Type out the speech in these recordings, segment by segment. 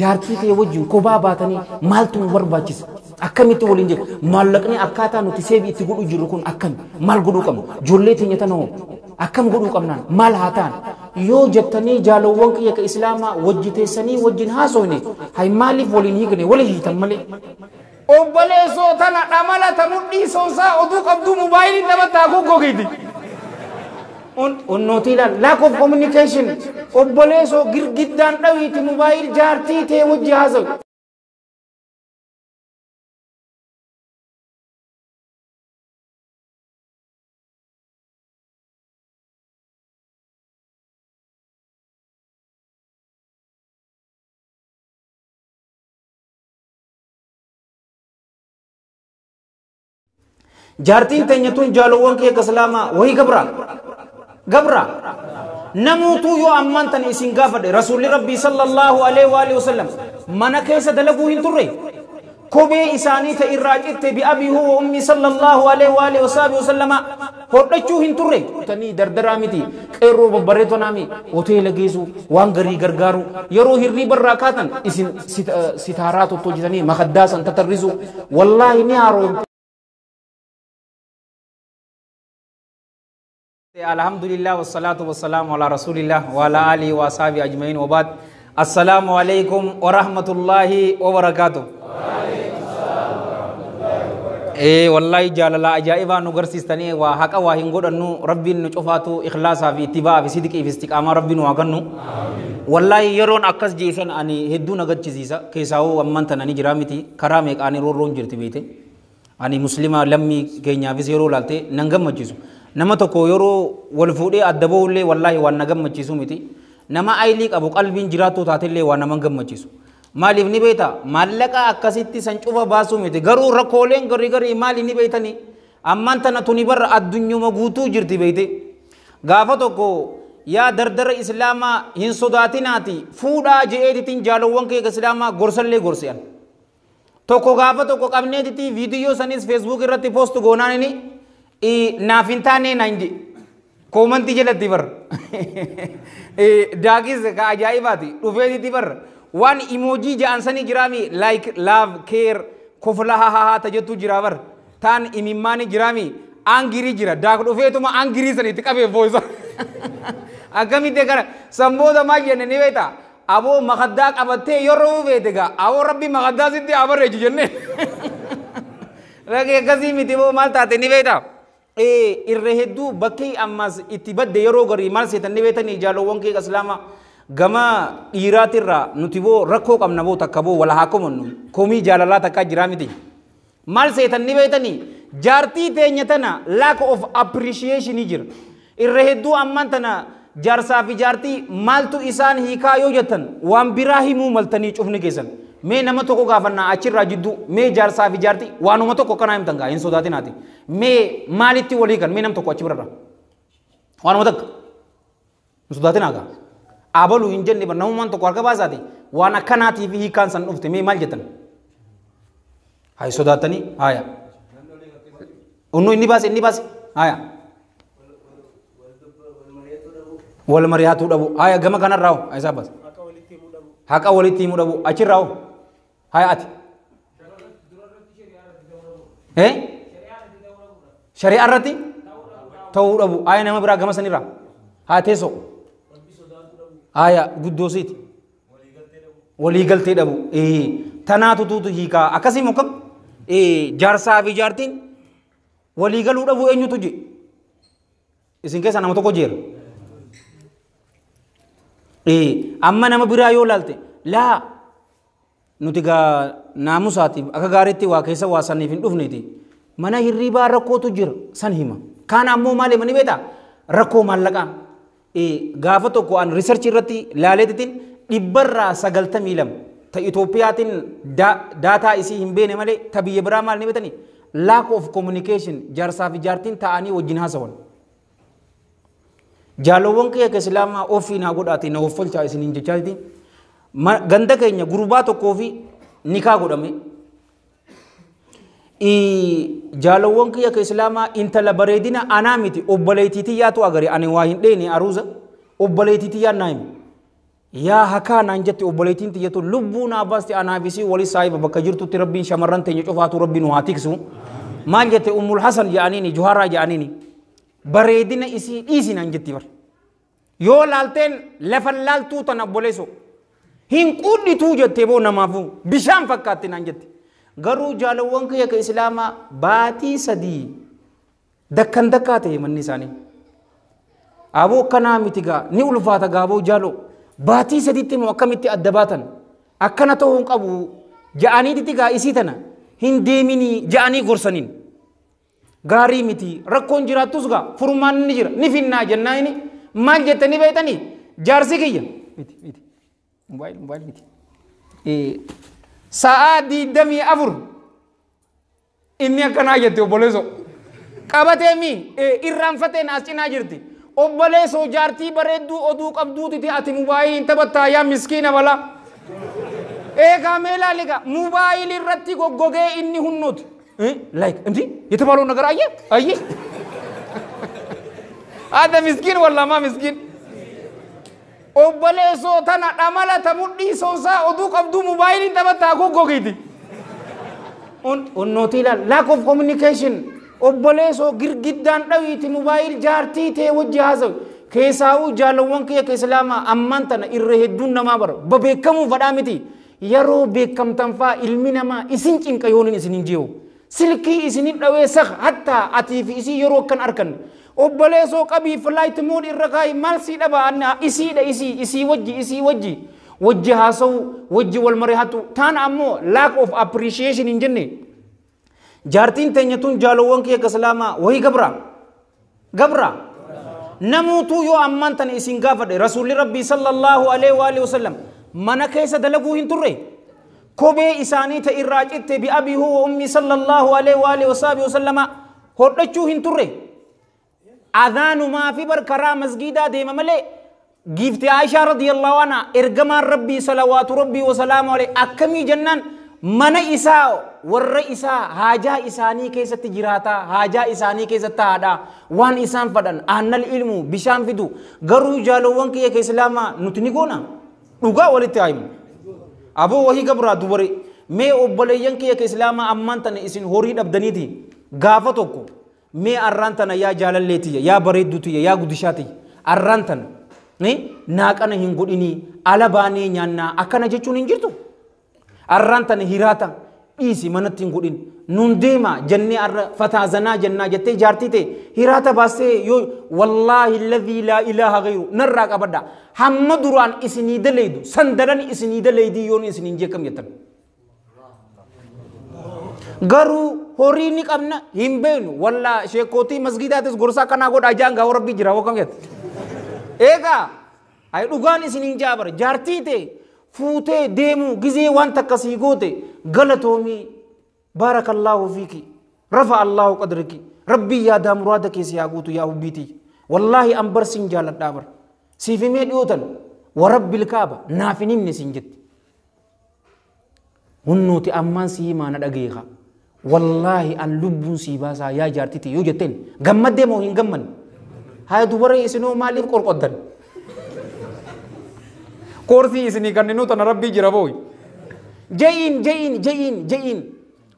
jaartii ta'e wajjin kophaa baatanii maaltu nu barbaachisa akkamitti waliin jira maallaqni akkaataa nuti seebii itti godhu jirru kun akkami maal godhuu qabna ijoollee teenya tanoo akkam godhuu qabnaan maal haa ta'an yoo jettanii jaalawwan kiyya ka islaamaa wajji teessanii wajjin haasofne hay maaliif waliin hiikne wali hiitan malee obboleessoo tana dhamala ta mudhii soosaa oduu qabduu mobaayilii taphataa goggogeeti unnotila lack of communication obboleessoo girgiddaan dhawiiti mobaayil jaartii tee wajji haasawu jaartiin teenya tun jaalawwan kee islaamaa wahii gabra namuutu yoo amman tan isin gaafadhe rasuulli rabbii sallallahu alaihi wa sallam mana keessa dalaguu hin turre kophee isaanii ta irraa citte bi abii huwa ummi sallallahu alaihi wa sallama hodhachuu hin turre tanii dardaraa miti qeerroo babbareetoo naami hoteela geessu waan garii gargaaru yeroo hirriba irraa kaatan isin sitaaraa tottolchitanii makaddaasan tatarrisu wallaahi ni haaroo Alhamdulillah wassalatu wassalamu ala rasulillah wa ala alihi wa sahbihi ajma'in wa ba'd. Assalamu alaikum wa rahmatullahi wa barakatuh. Wallahi jaalala ajaa'iba nu garsiistanii waa haqa waa hin godhannu rabbiin nu cufaatu ikhlaasaa fi ittibaa fi sidqii fi istiqaamaa rabbiin waa gannu. Wallahi yeroon akkas jeesan ani hedduu nagachisiisa keessaa'uu amman tanani jira miti karaa meeqaanii roorroon jirti beete. Ani muslima lammii keenyaafis yeroo laalte nan gammachiisu. nama tokko yeroo wal fuudhee adda ba'ullee wallahi waan na gammachiisu miti nama aylii qabu qalbiin jiraattu taatellee waan nama gammachiisu maaliif ni beeta maallaqa akkasitti san cufa baasuu miti garuu rakkooleen garii maali ni beetani amman tana tuni barra addunyuma guutuu jirti beete gaafa tokko yaa dardara islaamaa hin sodaatinaati fuudhaa je'eetitiin jaalawwan kee islaamaa gorsallee gorsi'an tokko gaafa tokko qabneetitii viidiyoo sanis feesbuuk irratti poost goonaanini naafintaanee naan je koomantii jalatti bar daakis ka ajaa'ibaati dhufeetitti bar waan imoojii ja'an sanii jiraami like love care kofla hahaha tajettu jira bar taan imimmaani jiraami aangirii jira daak dhufeetuma aangirii sanitti qabee boosa akkamitti kana sambooda maal jenne ni beeta aboo makaddaa qabattee yeroo beete gaa aboo rabbi makaddaa sitti abarreeji jenne ragee akkasii miti boo maal taate ni beeta irra hedduu bakkee ammas itti badde yeroo garii maal seetan ni beetanii jaalawwan kee islaama gama dhiiraatirraa nuti boo rakkoo qabna boo takka boo wala haa komannu komii jaalalaa takkaa jiraa miti maal seetan ni beetanii jaartii teenya tana lack of appreciation jira irra hedduu amman tana jaarsaa fi jaartii maaltu isaan hiikaa yoo jettan waan biraa himuu maltanii cufni keessan mee nama tokko gaafannaa achirraa jidduu mee jaarsaa fi jaartii waanuma tokko kanaa himtan gaa hin sodaatinaati mee maalitti walii kan mee nam tokko achi birarra waanuma takka hin sodaatinaa gaa abaluu hin jenne namummaan tokko harka baasaati waan akkanaatiif hiikaan san dhufte mee maal jettan hay sodaatanii haya unnu inni baase haya wal mari'atuu dhabu haya gama kanarraa isaa baase haqa walitti himuu dhabu achirraa haya ati shari'aa irratti ta'uu dhabu haya nama biraa gama sanirraa haya teessoo haya guddoosiiti walii galtee dhabu tanaatu tuutu hiikaa akkasii mukkam jaarsaa fi jaartiin walii galuu dhabu eenyutu je isin keessa nama tokko jeera amma nama biraa yoo laalte laa nuti gaa naamusaatiif akka gaariitti waa keessa waa saniif hin dhufneeti mana hirribaa rakkootu jira san hima kaan ammoo maali mani beeta rakkoo maallaqaa gaafa tokko an riisarchii irratti laaleetitiin 192 ta Itoophiyaatiin daataa isii hin beene malee ta biyya biraa maal ni beetanii lack of communication jaarsaa fi jaartiin ta'anii wajjin haasawan jaalawwan kee islaamaa ofii naa godhaati na offolchaa isiniin jechaati ganda keenya gurbaa tokkoo fi nikaa godhame jaalawwan kee islaamaa intala bareedina anaa miti obboleettiitii yaatu agari ani waa hin dheene aruuza obboleettiitii yaa naayim يا هكان أنجت أبوليتين تيجتو لبونا بس أنا بيسي ولي صاحب بكجرتو تربين شمرن تيجي شوفاتو ربي نواتيكسو ما أنجت أم الحسن جانيني جوهرة جانيني بريدنا إيسي نانجتي بر يو لالتين لفن لالتو تنبوليسو هين كودي توجت تبو نمافو بشام فكاتي نانجتي غرو جالوان كي إسلاما باتي سدي دكان دكاتي من نساني أبو كنا متيجا نقول فاتا أبو جالو باتي سديتي موكمتي الدباتن أكنا توهم أبو جاني تيجا إسيتنا هنديميني جاني غرسنين غاري متي ركون جراتوسغا فرمان نجر نفينا جنايني ما جتني بيتني جارسي كيا متي موبايل متي ساعدي دمي أبور إني أكنا جتو بوليسو كابتمي إيران فتن أسينا جرتي أبوليسو جارتي بريدو أدوك أبدو تي أتي موبايل انت بتا يا مسكين ولا كاميلا لك موبايل الرتي غوغي إني هنوت لايك أنتي يتبالو نجار أيه هذا مسكين ولا ما مسكين أبوليسو تنا أملا تمودي سوسا أدوك أبدو موبايل انت بتا غوغي تي unnotila lack of communication obboleeso girgiddaan dhawiiti mobile jaartii tee wajji haasawu keessaa'uu jaalawwan kiyya ka islaamaa ammaan tana irra hedduun namaa bara babeekamuu fadhaa miti yeroo beekamtan faa ilmi namaa isin cinqa yoonin isinin jiru silkii isinin dhawee sak hatta atii fi isii yeroo akkan arkan obboleesoo qabii flight mode irra kaayi maal sii dhaba anna isiidha isii wajji wajji haasawu wajji wal marihatu taan ammoo lack of appreciation hin jenne jaartiin teenyatuun jaalawwan kiyya ka islaamaa wahii gabra namuutu yoo ammaan tana isin gaafadhe rasuulli rabbii sallallahu alaihi wa alihi wasallam mana keessa dalaguu hin turre kophee isaanii ta irraa citte bi abii huwa ummi sallallahu alaihi wa alihi wasallama hodhachuu hin turre adhaanumaa fi barkaraa masgiidaa deema malee giifti Aisha radiyallahu anha ergamaan rabbii salawaatu rabbii wa salaamu alaihi akkamii jannaan mana isaa warra isaa haajaa isaanii keessatti jiraata haajaa isaanii keessatti haadha waan isaan fadhan aannal ilmu bishaan fidu garuu jaalawwan kiyya ka islaamaa nuti ni goona dhugaa walitti haayimu aboo wahii gabraa dubare mee obboleeyyan kiyya ka islaamaa ammaan tana isin horii dhabdaniiti gaafa tokko mee arraan tana yaa jaalalleetiyya yaa bareedduutiyya yaa guddishaatiyya arraan tana naaqana hin godhinii ala baanee nyaannaa akkana jechuun hin jirtu arraan tana hiraata dhiisi manatti hin godhin nun deema jennee arra fataazanaa jennaa jettee jaartii ta'e hiraata baastee yoo wallaahi alladhii laa ilaaha ghayru narraa qabadha hamma duraan isinii dalaydu sandalan isinii dalaydii yoon isiniin jeekam jettan garuu horii ni qabna hin beenu walla sheekootii masgidaatis gorsaa kanaa godhaa jaan gaa rabbii jira wakam jette eegaa ay dhugaan isiniin jaabara jaartii ta'e fuutee deemu gizee waan takkasii goote galatoomii baarakallahu fiiki rafa allahu qadraki rabbii yaadaa muraada keessa yaa guutu yaa hubbiitii wallaahi an barsiin jaaladhaa bar siifimee dhiyootan warabbil kaaba naaf hin himne siin jetti hunnuuti ammaan sii maana dhageeka wallaahi an lubbuun sii baasaa yaa jaartiti yoo jetteen gammaddee moo hin gammanne haa dubaree isinoo maaliif qorqoddan كورسي إسني كان نوتا نربي جرابوي جايين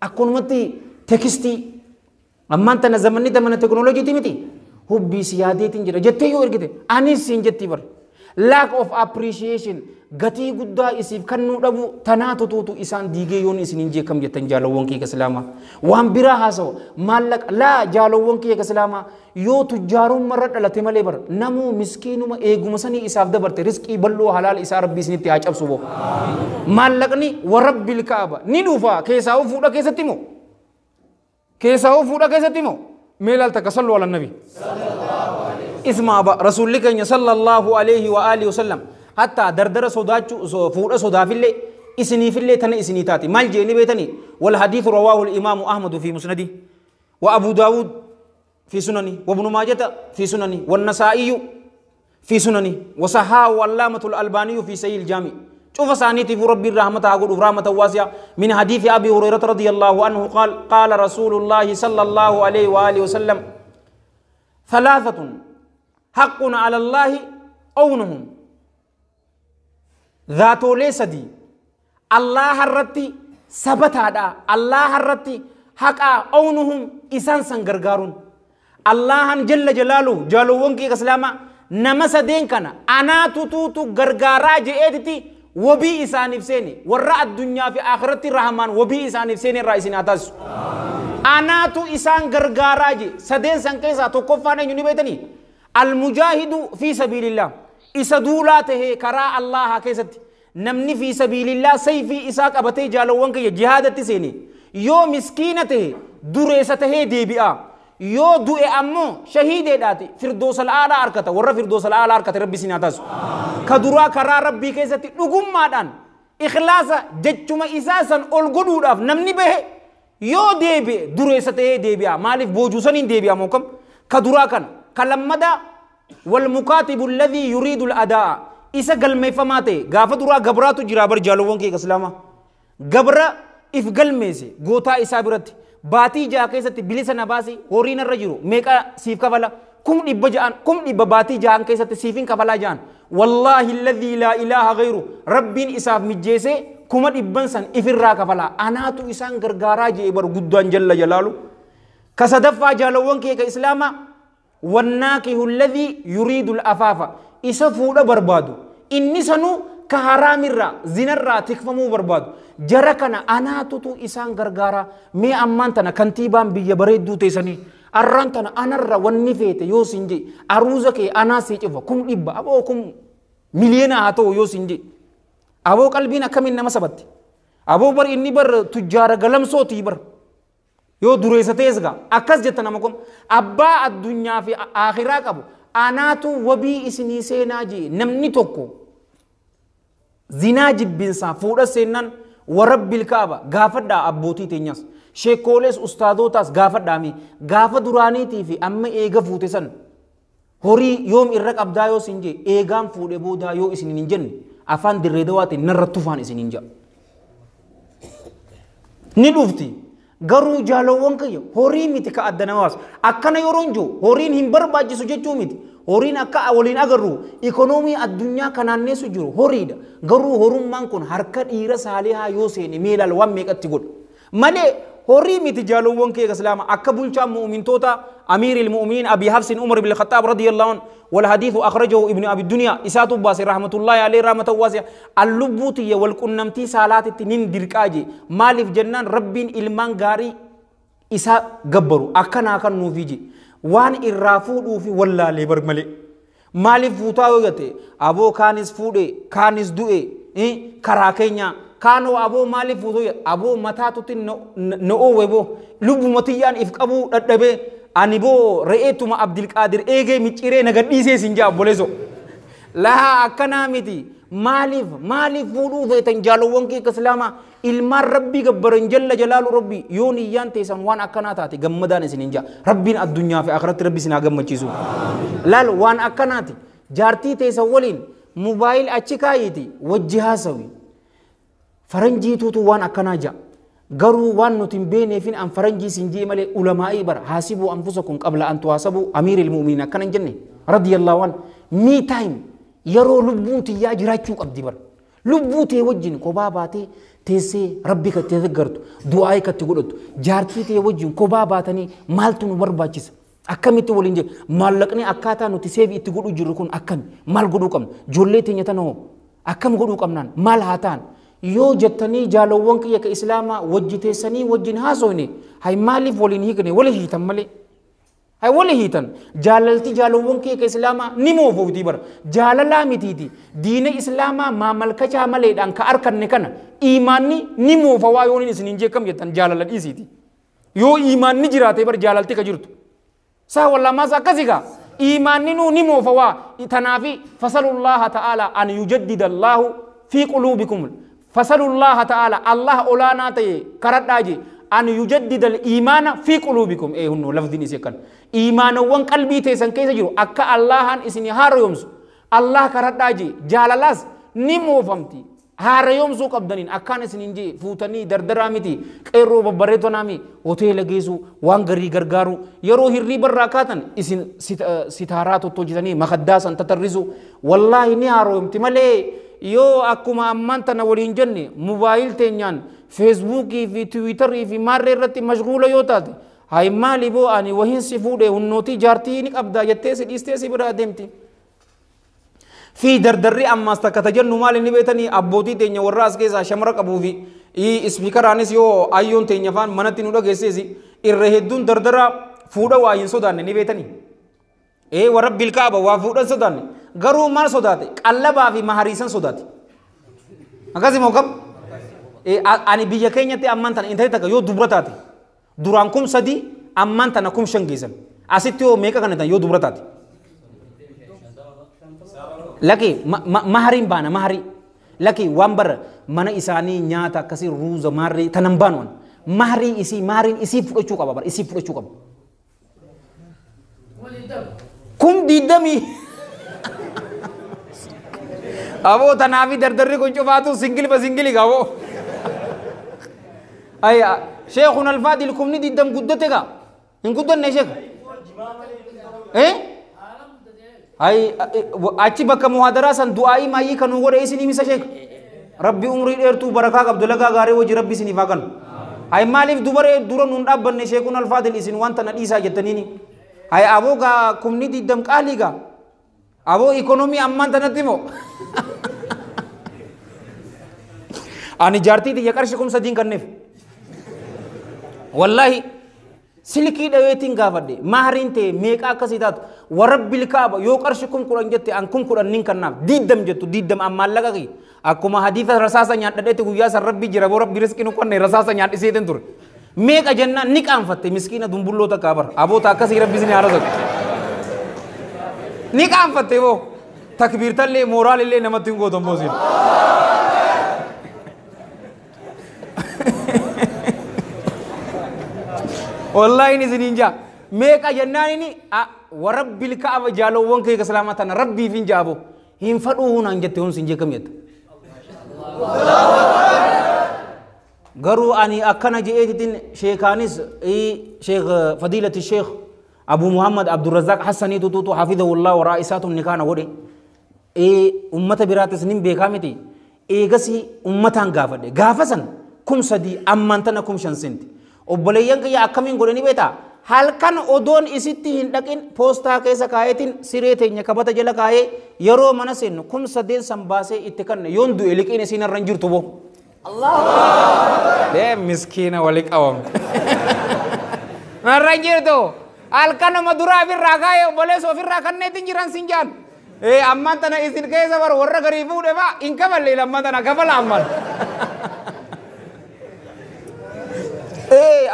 أكون متي تكستي أما أنت نزمني تمن التكنولوجيا تيمتي هو بسيادة تنجرا جتة يور كده أني سينجتي بر lack of appreciation gati gudda isif kannu dhabu tanatu tutu isan dige yon isin inje kam jetan jalawon ki islama wan bira haso malak la jalawon ki islama yo tujarum marad dalate male bar namu miskinu ma eguma sani isaf dabarte rizqi ballo halal isa rabbi siniti acabsu bo malakni wa rabbil kaaba ni dufa kesaw fuda kesatimo melal takasallu ala nabi اسمع رسول الله صلى الله عليه وآله وسلم حتى دردر صداچو فودا صدا في الله اسني في الله تن اسني تاتي مال جيني بيتني والحديث رواه الامام احمد في مسنده وابو داود في سننه وابن ماجه في سننه والنسائي في سننه وصححه علامه الالباني في صحيح الجامع شوف سانيتي في ربي الرحمه اقول رحمه واسعه من حديث ابي هريره رضي الله عنه قال رسول الله صلى الله عليه واله وسلم ثلاثه حق على الله أونهم ذاتولي سدي الله الرتي سبتادا الله الرتي حقا أونهم إسان سنغرغارون الله جل جلاله جالوون كي كسلاما نما سدين كان أنا توتو غرغارا جئتي وبي إسان نفسيني ورأى الدنيا في آخرة الرحمن وبي إسان نفسيني رئيسين أتاز أنا تو إسان غرغارا جي سدين سنكيسا توقفانا يوني بيتني المجاهد في سبيل الله إسدولاته كرا الله كيست نمني في سبيل الله سيفي إساق أبتي جالوان كي جهادة سيني يو مسكينته دريسته ديبئا يو دوئي أمو شهيد داتي فردوس الآلة أركتا ورى فردوس الآلة أركتا ربي سيناتاس كدرا كرا ربي كيست لغم مادان إخلاصا ججما إساسا أولغدو داف نمني به يو ديبئ دريسته ديبئا مالف بوجوسنين ديبئا موكم كدرا كان كلمدا والمكاتب الذي يريد الأداء إسا قلمي فماته غافة درا غبراتو جرابر جالوون كي كسلاما غبرا إف قلمي سي غوتا إسا برت باتي جا كيسا بلسا نباسي هورين الرجرو ميكا سيف كفلا كم إبا جان كم إبا باتي جان كيسا سيفين كفلا جان والله الذي لا إله غيره ربين إساف مجيسي كم إبن سن إفرا كفلا أنا تو إسان غرغارا جيبر قدوان جل جلالو كسدفا جالوون كي كإسلاما والناكه الذي يريد الأفافة إسفودا بربادو إني سنو كهرام الرا زين الرا تكفمو بربادو جركنا أنا توتو إسان غرغارا مي أمانتنا كنتيبان بيا بريدو تيساني أرانتنا أنا الرا ونفيت يو سنجي أروزك أنا سيجفا كم إبا أبو كم ملينا هاتو يو سنجي أبو قلبنا كمين نما سبت أبو بر إني بر تجار غلم صوتي بر yoo dureessatees gaa akkas jetta namakum abbaa addunyaa fi akhiraa qabu anaatu wabii isinii seenaa jee namni tokko zinaa jibbinsaa fuudha seennan warabbil kaaba gaafadhaa abbootii teenyas sheekoolees ustaadotaas gaafadhaami gaafa duraaniitii fi amma eega fuute san horii yoom irra qabdaa yoo isin jee eegaan fuudhe boodaa yoo isin hin jenne afaan dirree dawaatiin narrattu faan isin hin jaa ni dhufti garuu jaalawwan kiyya horii miti ka adda namaas akkana yoroon jiru horiin hin barbaachisu jechuu miti horiin akka waliin agarru ikonoomii addunyaa kanaanneessu jiru horiidha garuu horummaan kun harka dhiira saalihaa yoo seene meelaal waan meeqatti godhu malee horii miti jaalawwan kiyya islaama akka bulchaa mu'mintoota amiiril mu'miniin abi hafsin umar ibn al-khattab radiyallahu anhu والحديث أخرجه ابن أبي الدنيا إسات باس رحمة الله عليه رحمة واسعة اللبوتية والقنمتي سالات التنين دركاجي مالف جنان ربين إلمان غاري إسا قبرو أكنا أكن نوفيجي وان إرافو في والله لبر ملي مالف فوتاو يتي أبو كانس فودي كانس دوئي كراكينيا كانوا أبو مالف فوتو أبو متاتو تن نو ويبو لبو متيان إفقابو أدبي ani boo re'eetuma Abdul Qaadir eegee micciree nagadhiisee sinjaa boleso laha akkanaa miti maaliif fuudhuu feetan jaalawwan kee islaama ilmaan rabbii gabbaran jalla jalaalu rabbi yoo niyyaan teessan waan akkanaa taate gammadaan isin hinjaa rabbiin addunyaa fi akhiratti rabbi isin haa gammachiisu laal waan akkanaati jaartii teessan waliin mobaayil achi kaayiti wajji haasawi faranjiituutu waan akkanaa jaa garuu waan nuti hin beekneefin an faranjii sinjii malee ulamaa'ii bara haasibuu anfusakum qabla an tuhaasabuu amiiril mu'miniin akkana hin jenne radiyallahu an me time yeroo lubbuun tiyyaa jiraachuu qabdi bara lubbuu tee wajjin kophaa baatee teessee rabbi katti deeggartu du'aa katti godhattu jaartii tee wajjin kophaa baatanii maaltu nu barbaachisa akkamitti waliin jee maallaqni akkaataa nuti seefi itti godhuu jirru kun akkami maal godhuu qabna ijoollee teenya tanoo akkam godhuu qabnaan maal haa ta'an yoo jettanii jaalawwan kiyya ka islaama wajjiteessanii wajjin haasoyne hay maaliif waliin hiikne wali hiitan malee hay wali hiitan jaalalti jaalawwan kiyya ka islaama ni moofowtii bara jaalalaa mitiiti diina islaamaa maamalkachaa maleedhaan ka arkanne kana imaanni ni moofawaa yoon isiniin jeekam jettan jaalala dhiisiiti yoo imaanni jiraate bara jaalalti ka jirtu saa wallamaas akkasigaa imaanni nuu ni moofawaa tanaafi fasalullaha ta'ala an yujaddida allahu fi quluubikum فسأل الله تعالى الله أولانا تي كرداجي أن يجدد الإيمان في قلوبكم إيه هنو لفظ نسيكن إيمان وان قلبي تيسن كيس جرو أكا الله هن إسني هار يومس الله كرداجي جاللاس نمو فمتي هار يومسو قبدنين أكان إسنينجي فوتني دردرامتي كيرو ببريتو نامي هوتيل جيسو وان غري غرغارو يرو هري براكاتن إسن ستاراتو توجدني مخداسا تترزو والله نهارو يومتي مالي yoo akkuma ammaan tana waliin jenne mobaayil teenyaan feesbuukii fi tiwiitarii fi maarree irratti mashguula yoo taate hay maali boo ani wahin si fuudhe hunnootii jaartii ni qabdaa jettee si dhiistee si biraa deemti. في دردري أما استكتجن نمال نبيتني أبوتي تينيا وراس كيسا شمرك أبوفي سبيكر أنيس يو أيون تينيا فان منتي نودا كيسيسي الرهدون دردرا فودا واين سودان نبيتني ورب بالكعبة وفودا سودان غرو مال سوداتي قلبا في مهاريسان سوداتي أكاسي موكب أني بيجا كينيا تي أمان تان إنتهي تكا يو دبرتاتي دورانكم سدي أمان تانكم شنجيسن أسيتيو ميكا كانتا يو دبرتاتي لكن مهرين بانا مهري لكن وامبر mana isaanii nyaata akkasii ruuza maarree tanambaan waan mahrii isii mahriin isii fudhachuu qaba bar isii fudhachuu qaba kum diidami aboo tanaafi dardarri kun cufaatu singili gaabo ay sheikhun alfaadil kumni diidam guddate ga hin guddanne sheekh ay achi bakka muhadara san du'aa'i maayii kanu godhe isin himisa sheekh rabbi umrii dheertuu barakaa qabdu lagaa gaarii wajji rabbi isiniif haa kennu ay maaliif dubaree dura nuun dhaabbanne sheekun alfaadil isin wanta na dhiisaa jettaniini ay aboo gaa kumni diddam qaalii gaa aboo ikonomii ammaan tanatti moo ani jaartii tiyya qarshi kum sadiin kanneef wallahi silkii dhaweetiin gaafadhe mahriin ta'e meeqa akkasii taatu warabbil kaaba yoo qarshi kum kudhan jette an kum kudhan nin kannaaf diddam jettu diddam ammaan laqa qi akkuma hadiisa rasaasa nyaadhadheetti guyyaa san rabbi jira boo rabbi riskii nu qonne rasaasa nyaadhiseetin ture meeqa jennaan ni qaanfatte miskiina dumbulloota kaabar aboota akkasii rabbi isin haarasatu ni qaanfatte boo takbiirtallee mooraalillee namatti hin gootan boosiin والله نزنين جا ميكا جناني ورب الكعبة جالو وان كي كسلامتنا ربي فين جابو هم فروهون أنجتهم سنجي كم يت غرو أني أكنا جئتين شيخانيس شيخ فضيلة الشيخ أبو محمد عبد الرزاق حسني توتو حفظه الله ورئيساتهم نكانا ودي أمة برات سنين بكامتي غسي أمتان غافسن كم سدي أمانتنا كم شنسنتي obboleeyyan kiyya akkamiin godhani beeta halkan odoon isitti hin dhaqin poostaa keessa kaayetin siree teenya kabata jala kaayee yeroo mana seennu kum sadeen san baasee itti kanne yoon du'e liqiin isiin irra hin jirtu boo Allah dee miskiina wali qabam narra hin jirtu halkanuma duraa ofirraa kaayee obboleessa ofirraa kanneetin jiran sin jaan ammaan tana isin keessa bar warra garii fuudhe faa hin kafalle ammaan tana kafala ammaan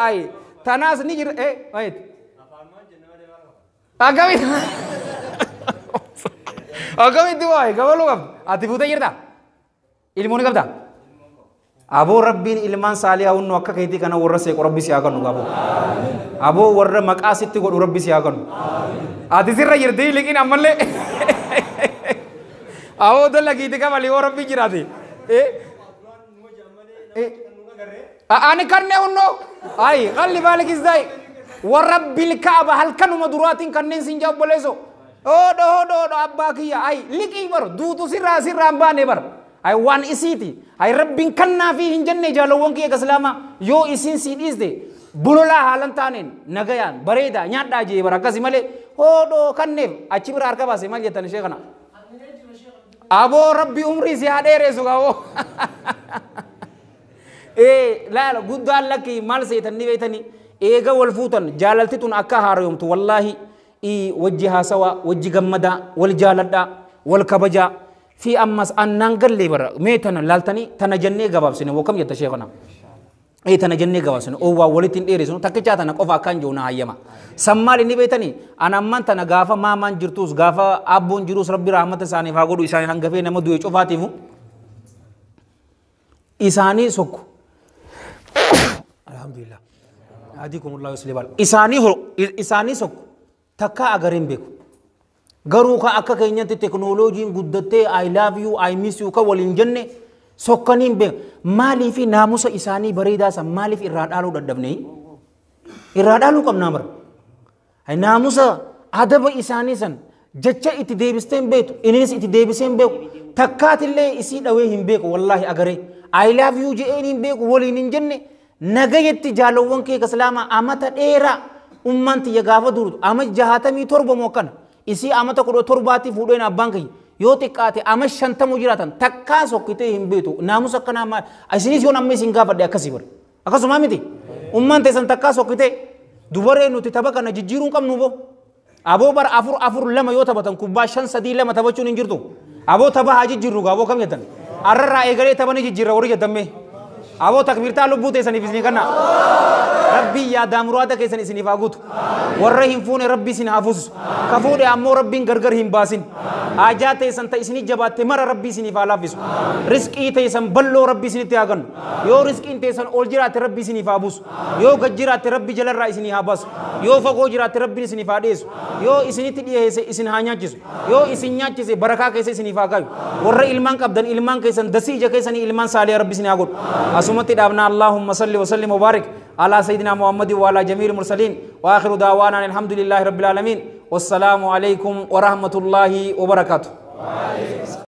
ay tanas ni jir wait agami tu ay gawalu gab ati futa jirta ilmu ni gabda abo rabbin ilman salih unno akka kayti kana warra se rabbi si aganu gabo abo warra maqasitti godu rabbi si aganu ati sirra jirti lekin amalle abo dalagi te kamali o rabbi jirati أنا كرني هنو أي خلي بالك إزاي ورب الكعبة هل كانوا مدراتين كنن سنجاب بلسو دو أباكي أي لكي بر دو تو سر أمباني بر أي وان إسيتي أي رب كنا في هنجنة جالوان كي كسلاما يو إسين سيديس دي بلولا حالن تانين نغيان بريدا نيات داجي بركاسي مالي دو كنن أشيبر أركبا سيمال جتان شيخنا أبو ربي عمري زيادة رسوغاو لا قد لك مال سيتني بيتني إيجا والفوتن جالتي أكا هاريوم تو والله وجهها سوا وجه جمدا والجالدا والكبجا في أمس أن ننقل لبر ميتنا لالتني تنجني جواب سنة وكم يتشيخنا تنجني جواب سنة أو ولتين إيرسون تكجاتنا كوفا كان جونا هيما سمال إني بيتني أنا من تنجافا ما من جرتوس جافا أبون جروس ربي رحمة ساني فاقولوا إساني هنگفه نمو دوي شوفاتيفو إساني سوكو Alhamdulillah. Adikumullah yuslibal. Isani sok takka agarin beku. Garu ka akka keenyatti teknooloojiin guddattee I love you I miss you ka waliin jenne sokkaniin beeku. Maaliif naamusa isaanii bareedaa san maaliif irraa dhaaluu dadhabne? Irraa dhaaluu qabnaa bara. Naamusa adaba isaanii san jecha itti deebisteen beektu innis itti deebiseen beeku takkaat illee isii dhawee hin beeku wallahi agaree I love you je'een hin beeku waliin hin jenne nagayetti jaalawwan kee islaama amata dheeraa ummanti ya gaafa duru ama 67 moo kana isii amata 17 fuudheen abbaan kiyya yoo xiqqaate ama 50 jiraatan takkaa sokkitee hin beetu naamusa kana ma isinis yoo namni isin gaafadhe akkasii bar akkasuma miti umman teessan takkaa sokkitee dubaree nuti tapha kana jijjiiruun qabnu bo aboo bar afur lama yoo taphatan kubbaa 5-3 taphachuun hin jirtu aboo tapha haa jijjiirru gaaboo kam jettan arrarraa eegalee taphani jijjiirra warri jedhamme aboo takbirtaa lubbuu teessaniif isin kanna rabbii yaada muraada keessan isiniif haa guutu warra hin fuune rabbii isin haa fuusisu ka fuudhe ammoo rabbiin gargar hin baasin haajaa teessan ta isinii jabaatte mara rabbii isiniif haa laaffisu riskii teessan balloo rabbii isinitti haa gannu yoo riskiin teessan ol jiraatte rabbii isiniif haa buusu yoo gad jiraatte rabbii jalarraa isinii haa baasu yoo fagoo jiraatte rabbiin isiniif haa dhiyeessu yoo isinitti dhiyeesse isin haa nyaachisu yoo isin nyaachise barakaa keessa isiniif haa kaayu warra ilmaan qabdan ilmaan keessan dasii ija keessanii ilmaan saaliyaa rabbii isinii haa godhu asumatti dhaabna Allahumma salli wa sallim wa barik على سيدنا محمد وعلى جميع المرسلين وآخر دعوانا الحمد لله رب العالمين والسلام عليكم ورحمة الله وبركاته